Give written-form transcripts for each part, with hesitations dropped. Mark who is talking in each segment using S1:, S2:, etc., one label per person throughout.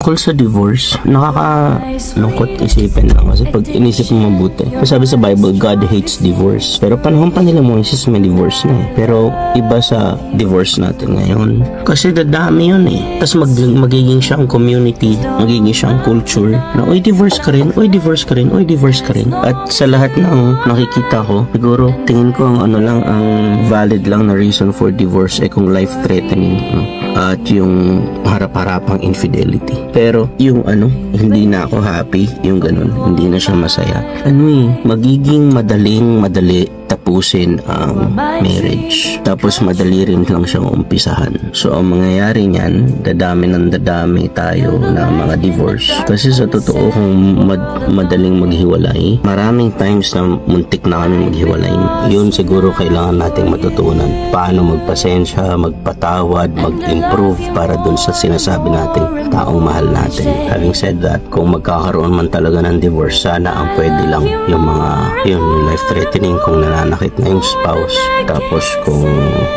S1: tungkol sa divorce, nakakalungkot isipin lang kasi pag inisip mo mabuti. Sabi sa Bible, God hates divorce. Pero panahon pa nila Moises may divorce na eh. Pero iba sa divorce natin ngayon. Kasi dadami yun eh. Tapos magiging siyang community, magiging siyang culture na oy divorce ka rin, oy divorce ka rin, oy divorce ka rin. At sa lahat ng nakikita ko, siguro tingin ko ang ang valid lang na reason for divorce ay kung life threatening at yung harap-harapang infidelity. Pero yung hindi na ako happy, yung ganun, hindi na siya masaya. Magiging madali tapusin ang marriage. Tapos madali rin lang siyang umpisahan. So ang mangyayari niyan, dadami tayo na mga divorce. Kasi sa totoo kung madaling maghiwalay, maraming times na muntik na kami maghiwalay. Yun siguro kailangan nating matutunan. Paano magpasensya, magpatawad, mag-improve para dun sa sinasabi nating taong mahal natin. Having said that, kung magkakaroon man talaga ng divorce, sana ang pwede lang yung yung life threatening kung nananakit na yung spouse, tapos kung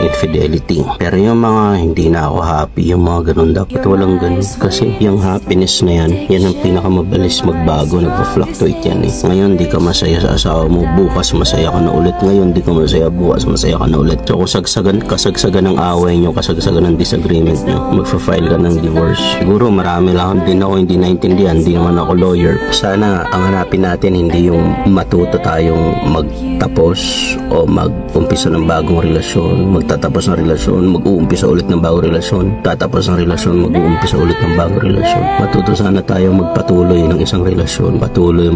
S1: infidelity. Pero yung mga hindi na ako happy, yung mga ganun, dapat walang ganun. Kasi yung happiness na yan ang pinakamabilis magbago, nagpa-fluctuate yan eh. Ngayon di ka masaya sa asawa mo, bukas masaya ka na ulit. Ngayon di ka masaya, bukas masaya ka na ulit. So kasagsagan ng away nyo, kasagsagan ng disagreement nyo, magfa-file ka ng divorce. Siguro marami lang din ako hindi naintindihan, hindi naman ako lawyer. Sana ang hanapin natin hindi yung matuto tayong magtapos o mag-umpisa ng bagong relasyon, magtatapos ng relasyon, mag-uumpisa ulit ng bagong relasyon, tatapos ng relasyon, mag-uumpisa ulit ng bagong relasyon. Matuto sana tayong magpatuloy ng isang relasyon, magpatuloy.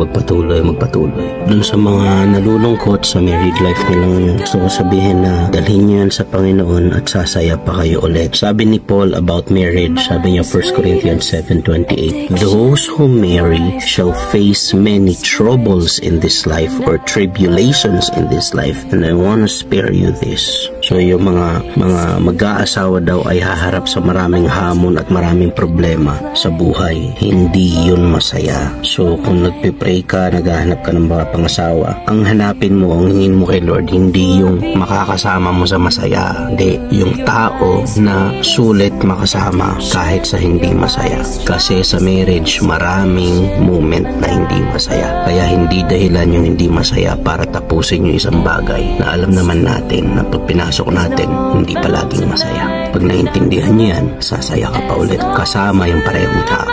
S1: Dun sa mga nalulungkot sa married life nila ngayon, gusto ko sabihin na dalhin nyo yan sa Panginoon at sasaya pa kayo ulit. Sabi ni Paul about marriage, sabi niya 1 Corinthians 7:28, those who marry shall face many troubles in this life or tribulations in this life, and I want to spare you this. So yung mga mag-aasawa daw ay haharap sa maraming hamon at maraming problema sa buhay. Hindi yun masaya. So kung nagpipray ka, naghahanap ka ng mga pangasawa, ang hanapin mo, ang hingin mo kay Lord, hindi yung makakasama mo sa masaya, hindi yung tao na sulit makasama kahit sa hindi masaya. Kasi sa marriage, maraming moment na hindi masaya. Kaya hindi dahilan yung hindi masaya para tapusin yung isang bagay na alam naman natin na pag pinasok natin, hindi palaging masaya. Pag naintindihan niyo yan, sasaya ka pa ulit kasama yung parehong tao.